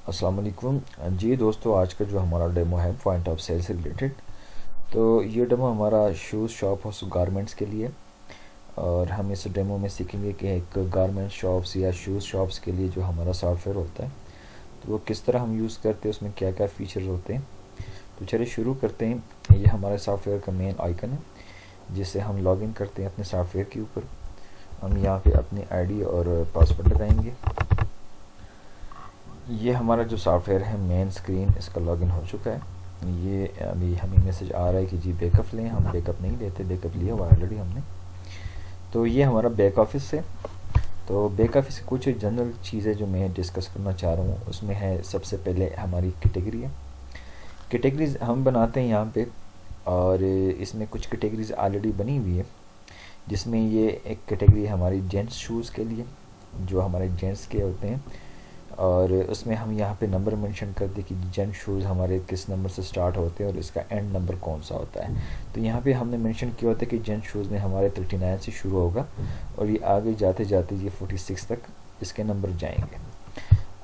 अस्सलाम वालेकुम जी दोस्तों, आज का जो हमारा डेमो है पॉइंट ऑफ सेल से रिलेटेड। तो ये डेमो हमारा शूज़ शॉप और गारमेंट्स के लिए, और हम इस डेमो में सीखेंगे कि एक गारमेंट शॉप्स या शूज़ शॉप्स के लिए जो हमारा सॉफ्टवेयर होता है तो वो किस तरह हम यूज़ करते हैं, उसमें क्या क्या फ़ीचर्स होते हैं। तो चलिए शुरू करते हैं। ये हमारे सॉफ्टवेयर का मेन आइकन है जिससे हम लॉगिन करते हैं अपने सॉफ्टवेयर के ऊपर। हम यहाँ पे अपनी आईडी और पासवर्ड लगाएंगे। ये हमारा जो सॉफ्टवेयर है मेन स्क्रीन, इसका लॉगिन हो चुका है। ये अभी हमें मैसेज आ रहा है कि जी बैकअप लें। हम बैकअप नहीं लेते, बैकअप लिया हुआ ऑलरेडी हमने। तो ये हमारा बैक ऑफिस है। तो बैक ऑफिस की कुछ जनरल चीज़ें जो मैं डिस्कस करना चाह रहा हूँ उसमें है, सबसे पहले हमारी कैटेगरी है। कैटेगरीज हम बनाते हैं यहाँ पे, और इसमें कुछ कैटेगरीज ऑलरेडी बनी हुई है, जिसमें ये एक कैटेगरी हमारी जेंट्स शूज़ के लिए, जो हमारे जेंट्स के होते हैं, और उसमें हम यहाँ पे नंबर मेंशन कर दें कि जेंट शूज़ हमारे किस नंबर से स्टार्ट होते हैं और इसका एंड नंबर कौन सा होता है। तो यहाँ पे हमने मेंशन किया होता है कि जेंट शूज़ में हमारे 39 से शुरू होगा और ये आगे जाते जाते ये 46 तक इसके नंबर जाएंगे।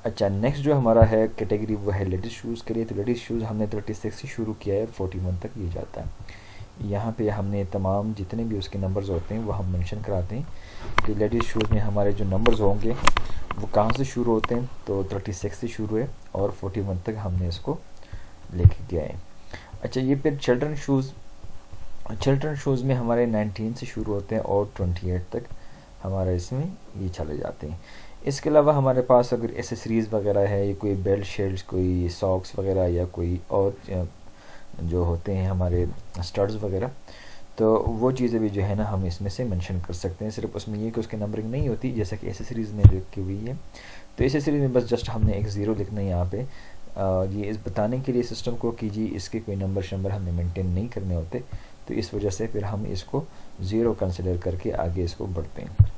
अच्छा, नेक्स्ट जो हमारा है कैटेगरी वो है लेडीज़ शूज़ के लिए। तो लेडीज़ शूज़ हमने 36 से शुरू किया है, 41 तक ये जाता है। यहाँ पे हमने तमाम जितने भी उसके नंबर्स होते हैं वो हम मेंशन कराते हैं कि लेडीज़ शूज़ में हमारे जो नंबर्स होंगे वो कहाँ से शुरू होते हैं। तो 36 से शुरू है और 41 तक हमने इसको लेके गए हैं। अच्छा, ये फिर चिल्ड्रन शूज़ में हमारे 19 से शुरू होते हैं और 28 तक हमारा इसमें ये चले जाते हैं। इसके अलावा हमारे पास अगर एसेसरीज़ वगैरह है, कोई बेल्ट शेल्ट, कोई सॉक्स वगैरह, या कोई और जो होते हैं हमारे स्टड्स वगैरह, तो वो चीज़ें भी जो है ना हम इसमें से मेंशन कर सकते हैं। सिर्फ उसमें ये कि उसकी नंबरिंग नहीं होती जैसा कि एसेसरीज़ में लिखी हुई है। तो एसेसरीज़ में बस जस्ट हमने एक ज़ीरो लिखना है यहाँ पे, ये इस बताने के लिए सिस्टम को कि जी इसके कोई नंबर हमें मेंटेन नहीं करने होते। तो इस वजह से फिर हम इसको ज़ीरो कंसिडर करके आगे इसको बढ़ते हैं।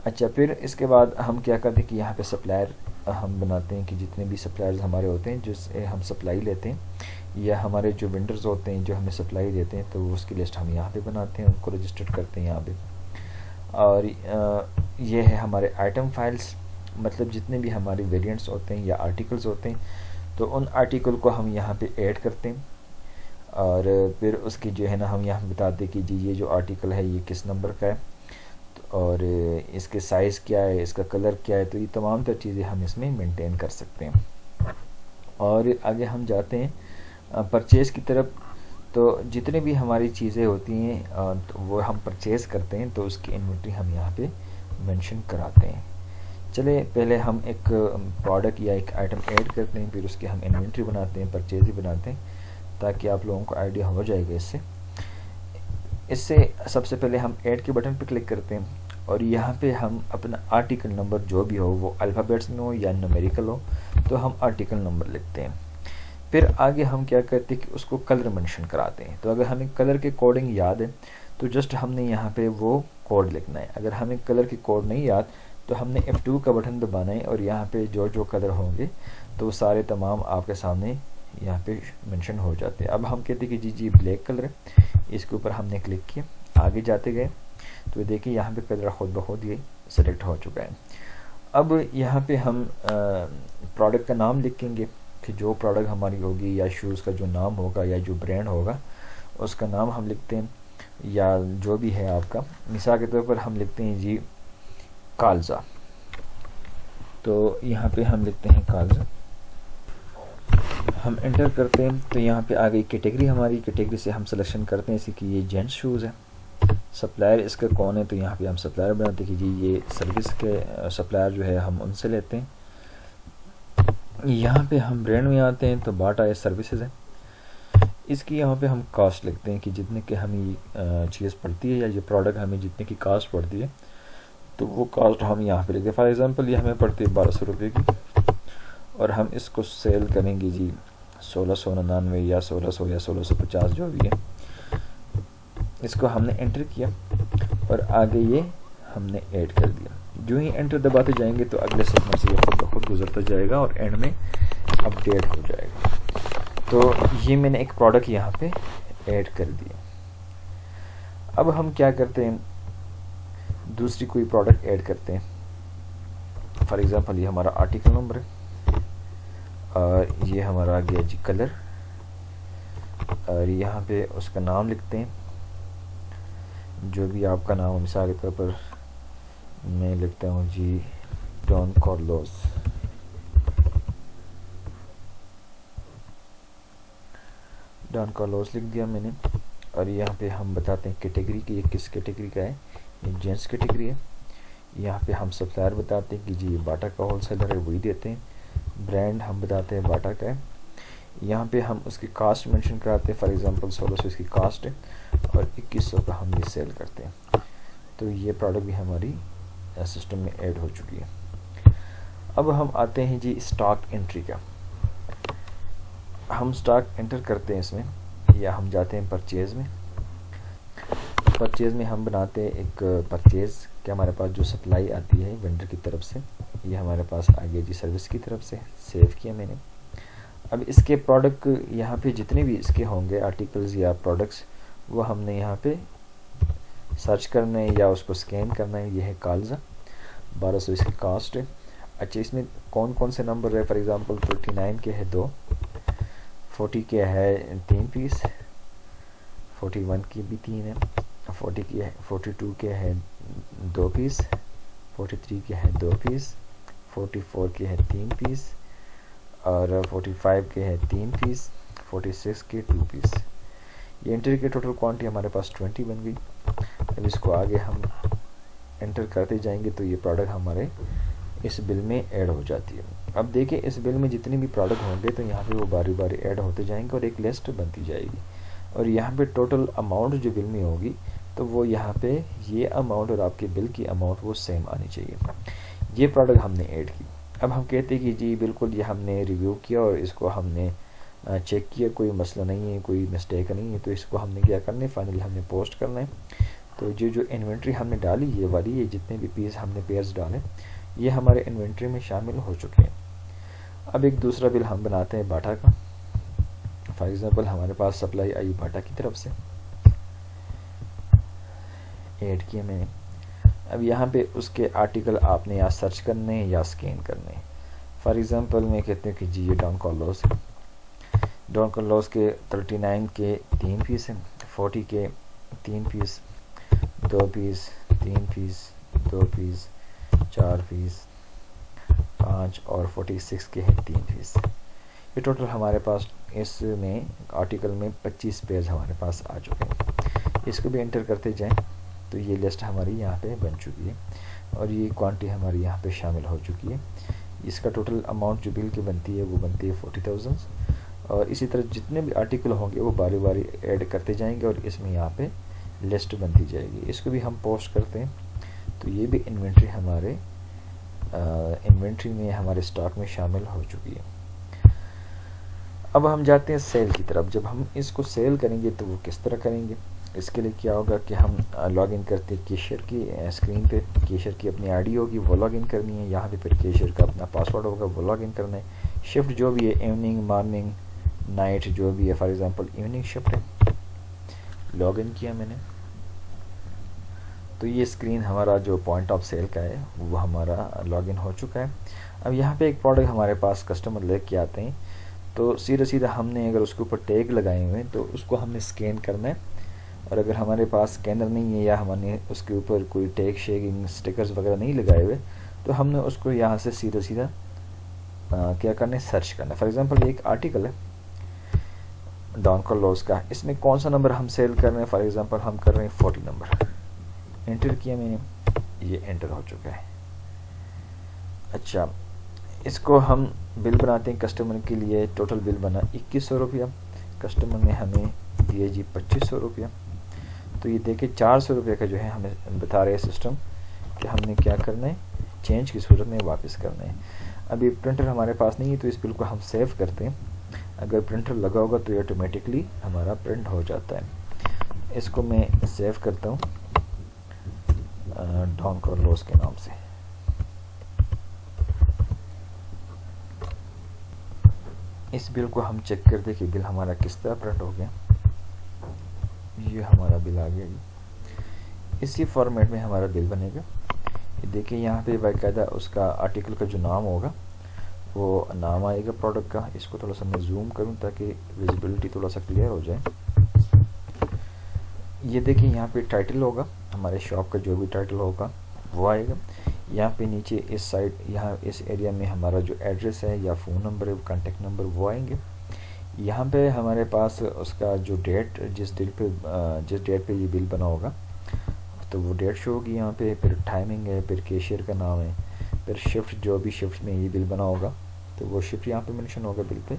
अच्छा, फिर इसके बाद हम क्या करते हैं कि यहाँ पे सप्लायर हम बनाते हैं कि जितने भी सप्लायर्स हमारे होते हैं जिससे हम सप्लाई लेते हैं, या हमारे जो वेंडर्स होते हैं जो हमें सप्लाई देते हैं, तो उसकी लिस्ट हम यहाँ पे बनाते हैं, उनको रजिस्टर्ड करते हैं यहाँ पे। और ये है हमारे आइटम फाइल्स, मतलब जितने भी हमारे वेरिएंट्स होते हैं या आर्टिकल्स होते हैं, तो उन आर्टिकल को हम यहाँ पे ऐड करते हैं। और फिर उसकी जो है ना हम यहाँ बताते हैं कि जी ये जो आर्टिकल है ये किस नंबर का है, और इसके साइज़ क्या है, इसका कलर क्या है। तो ये तमाम तर चीज़ें हम इसमें मेंटेन कर सकते हैं। और आगे हम जाते हैं परचेज़ की तरफ। तो जितने भी हमारी चीज़ें होती हैं तो वो हम परचेज़ करते हैं, तो उसकी इन्वेंट्री हम यहाँ पे मेंशन कराते हैं। चले पहले हम एक प्रोडक्ट या एक आइटम ऐड करते हैं, फिर उसकी हम इन्वेंट्री बनाते हैं, परचेज़ ही बनाते हैं, ताकि आप लोगों को आइडिया हो जाएगा इससे सबसे पहले हम ऐड के बटन पर क्लिक करते हैं, और यहाँ पे हम अपना आर्टिकल नंबर जो भी हो, वो अल्फ़ाबेट्स में हो या न्यूमेरिकल हो, तो हम आर्टिकल नंबर लिखते हैं। फिर आगे हम क्या करते हैं कि उसको कलर मेंशन कराते हैं। तो अगर हमें कलर के कोडिंग याद है तो जस्ट हमने यहाँ पे वो कोड लिखना है। अगर हमें कलर की कोड नहीं याद तो हमने F2 का बटन दबाना है, और यहाँ पे जो जो कलर होंगे तो सारे तमाम आपके सामने यहाँ पे मेंशन हो जाते हैं। अब हम कहते हैं कि जी ब्लैक कलर है, इसके ऊपर हमने क्लिक किया, आगे जाते गए तो देखिए यहाँ पे कलर खुद ब खुद ये सेलेक्ट हो चुका है। अब यहाँ पे हम प्रोडक्ट का नाम लिखेंगे कि जो प्रोडक्ट हमारी होगी, या शूज़ का जो नाम होगा, या जो ब्रांड होगा उसका नाम हम लिखते हैं, या जो भी है आपका। मिसाल के तौर पर हम लिखते हैं जी कालजा, तो यहाँ पे हम लिखते हैं कालजा, हम एंटर करते हैं। तो यहाँ पे आ गई कैटेगरी, हमारी कैटेगरी से हम सिलेक्शन करते हैं इसी कि ये जेंट्स शूज़ है। सप्लायर इसका कौन है, तो यहाँ पे हम सप्लायर बनाते हैं कि जी ये सर्विस के सप्लायर जो है हम उनसे लेते हैं। यहाँ पे हम ब्रांड में आते हैं, तो बाटा है सर्विसेज है। इसकी यहाँ पे हम कास्ट लिखते हैं कि जितने के हमें ये चीज़ पड़ती है, या ये प्रोडक्ट हमें जितने की कास्ट पड़ती है, तो वो कास्ट हम यहाँ पे लिखते हैं। फॉर एग्जांपल ये हमें पड़ती है 1200 रुपये की, और हम इसको सेल करेंगे जी 1699 या 1600 या 1650 जो भी है। इसको हमने एंटर किया और आगे ये हमने ऐड कर दिया। जो ही एंटर दबाते जाएंगे तो अगले सेगमेंट से ये खुद ब खुद गुजरता जाएगा और एंड में अपडेट हो जाएगा। तो ये मैंने एक प्रोडक्ट यहाँ पे ऐड कर दिया। अब हम क्या करते हैं, दूसरी कोई प्रोडक्ट ऐड करते हैं। फॉर एग्जांपल ये हमारा आर्टिकल नंबर है, और ये हमारा आ गया जी कलर, और यहाँ पे उसका नाम लिखते हैं, जो भी आपका नाम हो। मिसाल के तौर पर मैं लिखता हूँ जी डॉन कार्लोस। डॉन कार्लोस लिख दिया मैंने। और यहाँ पे हम बताते हैं कैटेगरी कि ये किस कैटेगरी का है, ये जेंट्स कैटेगरी है। यहाँ पे हम सप्लायर बताते हैं कि जी बाटा का होलसेलर है, वही देते हैं। ब्रांड हम बताते हैं बाटा का है। यहाँ पे हम उसकी कास्ट मेंशन कराते हैं, फॉर एग्जांपल 1600 इसकी कास्ट है और 2100 का हम ये सेल करते हैं। तो ये प्रोडक्ट भी हमारी सिस्टम में ऐड हो चुकी है। अब हम आते हैं जी स्टॉक एंट्री का। हम स्टॉक एंटर करते हैं इसमें, या हम जाते हैं परचेज़ में। परचेज़ में हम बनाते हैं एक परचेज़ कि हमारे पास जो सप्लाई आती है वेंडर की तरफ से, ये हमारे पास आ गया जी सर्विस की तरफ से, सेव किया मैंने। अब इसके प्रोडक्ट यहाँ पे जितने भी इसके होंगे आर्टिकल्स या प्रोडक्ट्स, वो हमने यहाँ पे सर्च करना है या उसको स्कैन करना है। ये है कालजा, 1200 इसकी कास्ट है। अच्छा, इसमें कौन कौन से नंबर है, फॉर एग्जांपल 39 के है 2, 40 के है 3 पीस, 41 की भी 3 है, 40 की है, 42 के है 2 पीस, 43 के है 2 पीस, 44 के है 3 पीस, और 45 के है 3 पीस, 46 के 2 पीस। ये एंटर के टोटल क्वांटिटी हमारे पास 20 बन गई। अब इसको आगे हम एंटर करते जाएंगे तो ये प्रोडक्ट हमारे इस बिल में ऐड हो जाती है। अब देखिए इस बिल में जितने भी प्रोडक्ट होंगे तो यहाँ पे वो बारी बारी ऐड होते जाएंगे और एक लिस्ट बनती जाएगी। और यहाँ पे टोटल अमाउंट जो बिल में होगी तो वो यहाँ पे ये अमाउंट और आपके बिल की अमाउंट वो सेम आनी चाहिए। ये प्रोडक्ट हमने ऐड की। अब हम कहते हैं कि जी बिल्कुल ये हमने रिव्यू किया और इसको हमने चेक किया, कोई मसला नहीं है, कोई मिस्टेक नहीं है, तो इसको हमने क्या करना है, फाइनली हमने पोस्ट करना है। तो जो इन्वेंट्री हमने डाली ये वाली, ये जितने भी पीस हमने पेयर्स डाले ये हमारे इन्वेंट्री में शामिल हो चुके हैं। अब एक दूसरा बिल हम बनाते हैं बाटा का। फॉर एग्जांपल हमारे पास सप्लाई आई बाटा की तरफ से, ऐड किया मैंने। अब यहाँ पे उसके आर्टिकल आपने या सर्च करने हैं या स्कैन करने हैं। फॉर एग्जांपल मैं कहते हैं कि जी ये डॉन कार्लोस है। डॉन कार्लोस के 39 के 3 पीस हैं, 40 के 3 piece, 2 piece, 3 piece, 2 piece, 4 piece, 5 और 46 के हैं 3 पीस। ये टोटल हमारे पास इसमें आर्टिकल में 25 पेज हमारे पास आ चुके हैं। इसको भी एंटर करते जाएं तो ये लिस्ट हमारी यहाँ पे बन चुकी है और ये क्वांटिटी हमारी यहाँ पे शामिल हो चुकी है। इसका टोटल अमाउंट जो बिल की बनती है वो बनती है 40,000। और इसी तरह जितने भी आर्टिकल होंगे वो बारी बारी ऐड करते जाएंगे और इसमें यहाँ पे लिस्ट बनती जाएगी। इसको भी हम पोस्ट करते हैं तो ये भी इन्वेंट्री हमारे इन्वेंट्री में हमारे स्टॉक में शामिल हो चुकी है। अब हम जाते हैं सेल की तरफ। जब हम इसको सेल करेंगे तो वो किस तरह करेंगे, इसके लिए क्या होगा कि हम लॉग इन करते हैं केशियर की स्क्रीन पे। केशियर की अपनी आईडी होगी वो लॉग इन करनी है, यहाँ पे फिर केशियर का अपना पासवर्ड होगा वो लॉग इन करना है। शिफ्ट जो भी है, इवनिंग, मॉर्निंग, नाइट जो भी है, फॉर एग्जांपल इवनिंग शिफ्ट है, लॉग इन किया मैंने। तो ये स्क्रीन हमारा जो पॉइंट ऑफ सेल का है वो हमारा लॉग इन हो चुका है। अब यहाँ पे एक प्रोडक्ट हमारे पास कस्टमर लेके आते हैं तो सीधा सीधा हमने अगर उसके ऊपर टैग लगाए हुए हैं तो उसको हमने स्कैन करना है। और अगर हमारे पास स्कैनर नहीं है या हमने उसके ऊपर कोई टैग शेगिंग स्टिकर्स वगैरह नहीं लगाए हुए तो हमने उसको यहाँ से सीधा सीधा क्या करना है, सर्च करना है। फॉर एग्जांपल एक आर्टिकल है डॉन कार्लोस का, इसमें कौन सा नंबर हम सेल कर रहे हैं, फॉर एग्जांपल हम कर रहे हैं 40 नंबर। एंटर किया मैंने, ये एंटर हो चुका है। अच्छा, इसको हम बिल बनाते हैं कस्टमर के लिए। टोटल बिल बना 2100 रुपया, कस्टमर ने हमें दिए जी 2500 रुपया। तो ये देखिए 400 रुपये का जो है हमें बता रहे हैं सिस्टम कि हमने क्या करना है, चेंज की सूरत में वापस करना है। अभी प्रिंटर हमारे पास नहीं है तो इस बिल को हम सेव करते हैं। अगर प्रिंटर लगा होगा तो ये ऑटोमेटिकली हमारा प्रिंट हो जाता है। इसको मैं सेव करता हूँ डॉन कार्लोस के नाम से। इस बिल को हम चेक करते कि बिल हमारा किस तरह प्रिंट हो गया। ये हमारा बिल आ गया, इसी फॉर्मेट में हमारा बिल बनेगा। ये देखिए यहाँ पे बाकायदा उसका आर्टिकल का जो नाम होगा वो नाम आएगा प्रोडक्ट का। इसको थोड़ा सा मैं जूम करूँ ताकि विजिबिलिटी थोड़ा सा क्लियर हो जाए। ये देखिए यहाँ पे टाइटल होगा, हमारे शॉप का जो भी टाइटल होगा वो आएगा। यहाँ पे नीचे इस साइड, यहाँ इस एरिया में हमारा जो एड्रेस है या फ़ोन नंबर है, कॉन्टेक्ट नंबर वो आएंगे। यहाँ पे हमारे पास उसका जो डेट, जिस डेट पे ये बिल बना होगा तो वो डेट शो होगी यहाँ पे। फिर टाइमिंग है, फिर कैशियर का नाम है, फिर शिफ्ट, जो भी शिफ्ट में ये बिल बना होगा तो वो शिफ्ट यहाँ पे मेंशन होगा बिल पे,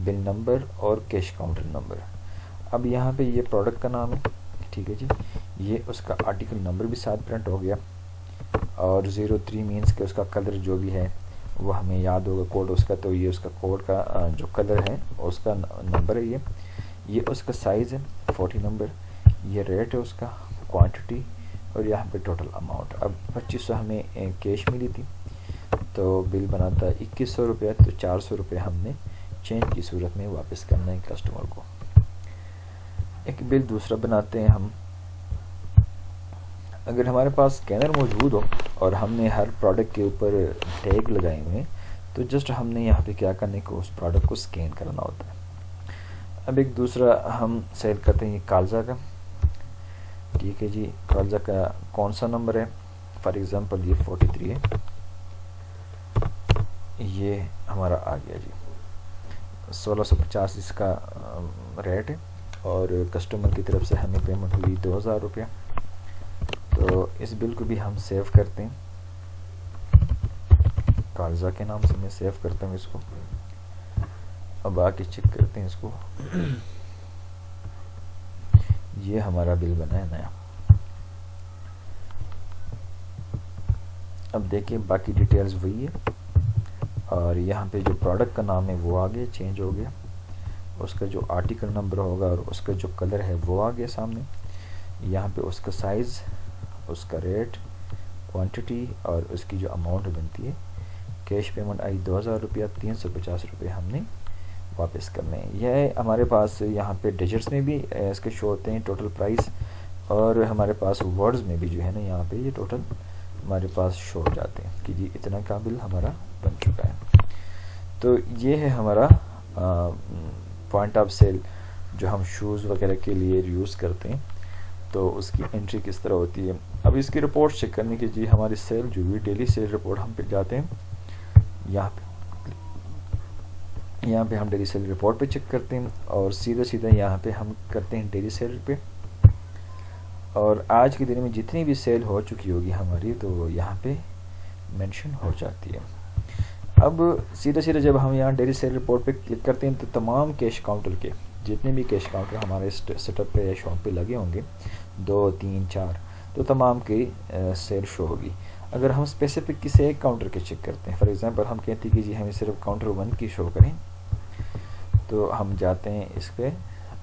बिल नंबर और कैश काउंटर नंबर। अब यहाँ पे ये प्रोडक्ट का नाम है, ठीक है जी। ये उसका आर्टिकल नंबर भी साथ प्रिंट हो गया, और 03 मीन्स के उसका कलर जो भी है वो हमें याद होगा कोड उसका, तो ये उसका कोड का जो कलर है उसका नंबर है ये उसका साइज़ है 40 नंबर, ये रेट है उसका, क्वांटिटी, और यहाँ पे टोटल अमाउंट। अब 2500 हमें कैश मिली थी तो बिल बना था 2100 रुपये, तो 400 रुपये हमने चेंज की सूरत में वापस करना है कस्टमर को। एक बिल दूसरा बनाते हैं हम। अगर हमारे पास स्कैनर मौजूद हो और हमने हर प्रोडक्ट के ऊपर टैग लगाए हुए हैं तो जस्ट हमने यहाँ पे क्या करने को उस प्रोडक्ट को स्कैन करना होता है। अब एक दूसरा हम सेल करते हैं ये कालजा का, ठीक है जी। कालजा का कौन सा नंबर है, फॉर एग्ज़ाम्पल ये 43 है, ये हमारा आ गया जी। 1650 इसका रेट है और कस्टमर की तरफ से हमें पेमेंट हुई 2000 रुपया। तो इस बिल को भी हम सेव करते हैं, कालजा के नाम से मैं सेव करता हूँ इसको। अब आके चेक करते हैं इसको। ये हमारा बिल बना है नया। अब देखिए बाकी डिटेल्स वही है, और यहाँ पे जो प्रोडक्ट का नाम है वो आगे चेंज हो गया, उसका जो आर्टिकल नंबर होगा और उसका जो कलर है वो आ गया सामने। यहाँ पे उसका साइज़, उसका रेट, क्वांटिटी और उसकी जो अमाउंट बनती है। कैश पेमेंट आई 2000 रुपया, 350 रुपये हमने वापस करने हैं। यह हमारे पास यहाँ पे डिजिट्स में भी इसके शो होते हैं टोटल प्राइस, और हमारे पास वर्ड्स में भी जो है ना यहाँ पे ये टोटल हमारे पास शो हो जाते हैं कि जी इतना का बिल हमारा बन चुका है। तो ये है हमारा पॉइंट ऑफ सेल जो हम शूज़ वगैरह के लिए यूज़ करते हैं। तो उसकी एंट्री किस तरह होती है। अब इसकी रिपोर्ट चेक करने के लिए हमारी सेल जो भी डेली सेल रिपोर्ट हम पे जाते हैं, यहाँ पे हम डेली सेल रिपोर्ट पे चेक करते हैं और सीधा यहाँ पे हम करते हैं डेली सेल पे, और आज के दिन में जितनी भी सेल हो चुकी होगी हमारी तो यहाँ पे मेंशन हो जाती है। अब सीधा जब हम यहाँ डेली सेल रिपोर्ट पे क्लिक करते हैं तो तमाम कैश काउंटर के जितने भी कैश काउंटर हमारे सेटअप पे या शॉप पे लगे होंगे 2, 3, 4, तो तमाम की सेल शो होगी। अगर हम स्पेसिफिक किसी एक काउंटर के चेक करते हैं, फॉर एग्जांपल हम कहते हैं कि जी हमें सिर्फ काउंटर 1 की शो करें, तो हम जाते हैं इस पे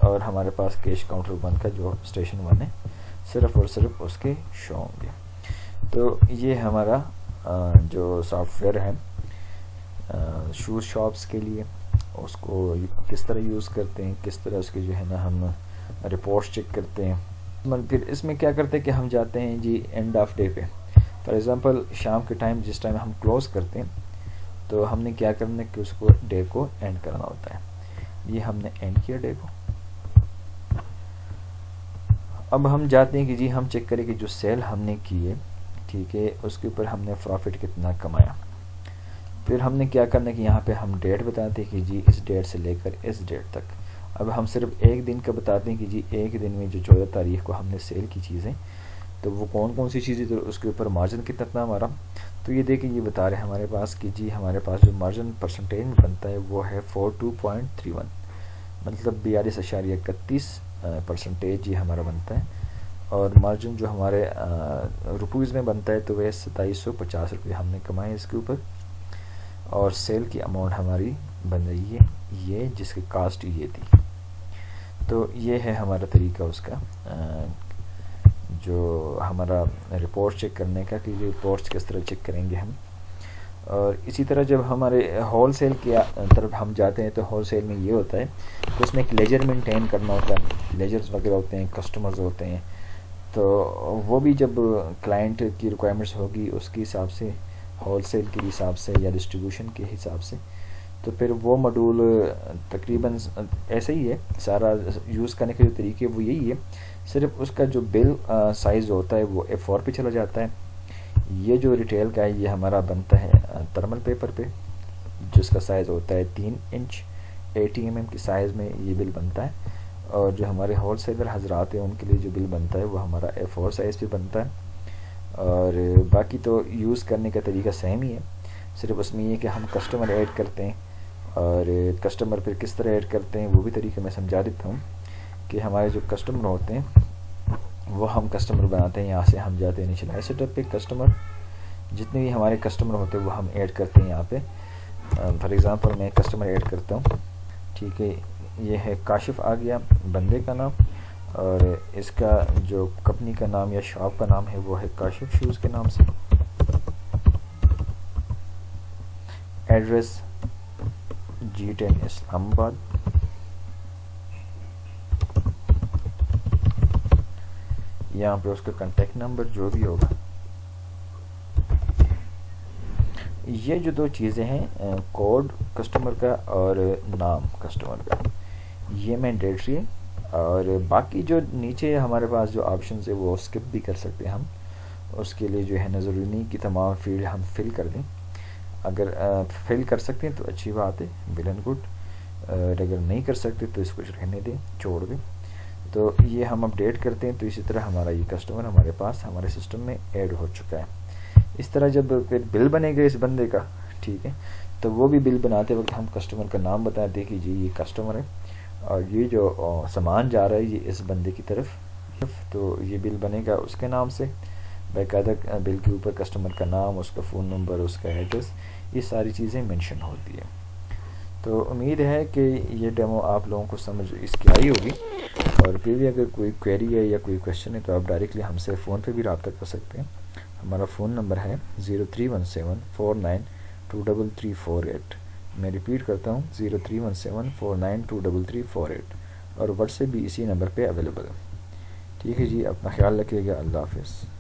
और हमारे पास कैश काउंटर 1 का जो स्टेशन 1 है सिर्फ और सिर्फ उसके शो होंगे। तो ये हमारा जो सॉफ्टवेयर है शूज़ शॉप्स के लिए, उसको किस तरह यूज़ करते हैं, किस तरह उसके जो है ना हम रिपोर्ट्स चेक करते हैं। फिर इसमें क्या करते हैं कि हम जाते हैं जी एंड ऑफ डे पे, फॉर एग्ज़ाम्पल शाम के टाइम जिस टाइम हम क्लोज़ करते हैं तो हमने क्या करना है कि उसको डे को एंड करना होता है। ये हमने एंड किया डे को। अब हम जाते हैं कि जी हम चेक करें कि जो सेल हमने की है, ठीक है, उसके ऊपर हमने प्रॉफिट कितना कमाया। फिर हमने क्या करना है कि यहाँ पे हम डेट बताते हैं कि जी इस डेट से लेकर इस डेट तक। अब हम सिर्फ एक दिन का बताते हैं कि जी एक दिन में जो 14 तारीख को हमने सेल की चीज़ें, तो वो कौन सी चीज़ें, तो उसके ऊपर मार्जिन कितना हमारा। तो ये देखिए ये बता रहे हैं हमारे पास कि जी हमारे पास जो मार्जिन परसेंटेज बनता है वो है 42.31, मतलब 42.31% ये हमारा बनता है। और मार्जिन जो हमारे रुपीज़ में बनता है तो वह 2750 रुपये हमने कमाए इसके ऊपर, और सेल की अमाउंट हमारी बन रही है ये, जिसकी कास्ट ये थी। तो ये है हमारा तरीका उसका जो हमारा रिपोर्ट चेक करने का, कि रिपोर्ट्स किस तरह चेक करेंगे हम। और इसी तरह जब हमारे होल सेल की तरफ हम जाते हैं तो होल सेल में ये होता है कि उसमें एक लेजर मेंटेन करना होता है, लेजर्स वगैरह होते हैं, कस्टमर्स होते हैं, तो वो भी जब क्लाइंट की रिक्वायरमेंट्स होगी उसके हिसाब से होलसेल के हिसाब से या डिस्ट्रीब्यूशन के हिसाब से, तो फिर वो मॉड्यूल तकरीबन ऐसे ही है। सारा यूज़ करने के जो तरीके वो यही है, सिर्फ उसका जो बिल साइज़ होता है वो A4 पे चला जाता है। ये जो रिटेल का है ये हमारा बनता है थर्मल पेपर पे, जिसका साइज़ होता है 3 इंच 80 mm की साइज़ में ये बिल बनता है। और जो हमारे होलसेलर हजरात हैं उनके लिए जो बिल बनता है वो हमारा A4 साइज़ पे बनता है। और बाकी तो यूज़ करने का तरीका सेम ही है, सिर्फ उसमें ये कि हम कस्टमर ऐड करते हैं, और कस्टमर फिर किस तरह ऐड करते हैं वो भी तरीका मैं समझा देता हूँ। कि हमारे जो कस्टमर होते हैं वो हम कस्टमर बनाते हैं, यहाँ से हम जाते हैं इनिशियल सेटअप पे, कस्टमर जितने भी हमारे कस्टमर होते हैं वो हम ऐड करते हैं यहाँ पे। फॉर एग्ज़ाम्पल मैं कस्टमर ऐड करता हूँ, ठीक है। ये है काशिफ आ गया बंदे का नाम, और इसका जो कंपनी का नाम या शॉप का नाम है वो है काशिफ शूज़ के नाम से। Address G10 Islamabad. यहाँ पे उसका कांटेक्ट नंबर जो भी होगा। ये जो दो चीज़ें हैं, कोड कस्टमर का और नाम कस्टमर का, ये मैंडेटरी है। और बाकी जो नीचे हमारे पास जो ऑप्शन है वो स्किप भी कर सकते हैं हम। उसके लिए जो है ना, ज़रूरी नहीं कि तमाम फील्ड हम फिल कर दें। अगर फिल कर सकते हैं तो अच्छी बात है, वेल एंड गुड। और अगर नहीं कर सकते तो इसको रहने दें, छोड़ दें। तो ये हम अपडेट करते हैं, तो इसी तरह हमारा ये कस्टमर हमारे पास हमारे सिस्टम में ऐड हो चुका है। इस तरह जब फिर बिल बनेगा इस बंदे का, ठीक है, तो वो भी बिल बनाते वक्त हम कस्टमर का नाम बताते हैं कि जी ये कस्टमर है और ये जो सामान जा रहा है ये इस बंदे की तरफ, तो ये बिल बनेगा उसके नाम से। बाकायदा बिल के ऊपर कस्टमर का नाम, उसका फ़ोन नंबर, उसका एड्रेस, ये सारी चीज़ें मेंशन होती है। तो उम्मीद है कि ये डेमो आप लोगों को समझ इसकी आई होगी। और फिर भी अगर कोई क्वेरी है या कोई क्वेश्चन है तो आप डायरेक्टली हमसे फ़ोन पे भी रब्ता कर सकते हैं। हमारा फ़ोन नंबर है 0317492348। मैं रिपीट करता हूँ 0317492348, और व्हाट्सएप भी इसी नंबर पे अवेलेबल है। ठीक है जी, अपना ख्याल रखिएगा। अल्लाह हाफ़िज़।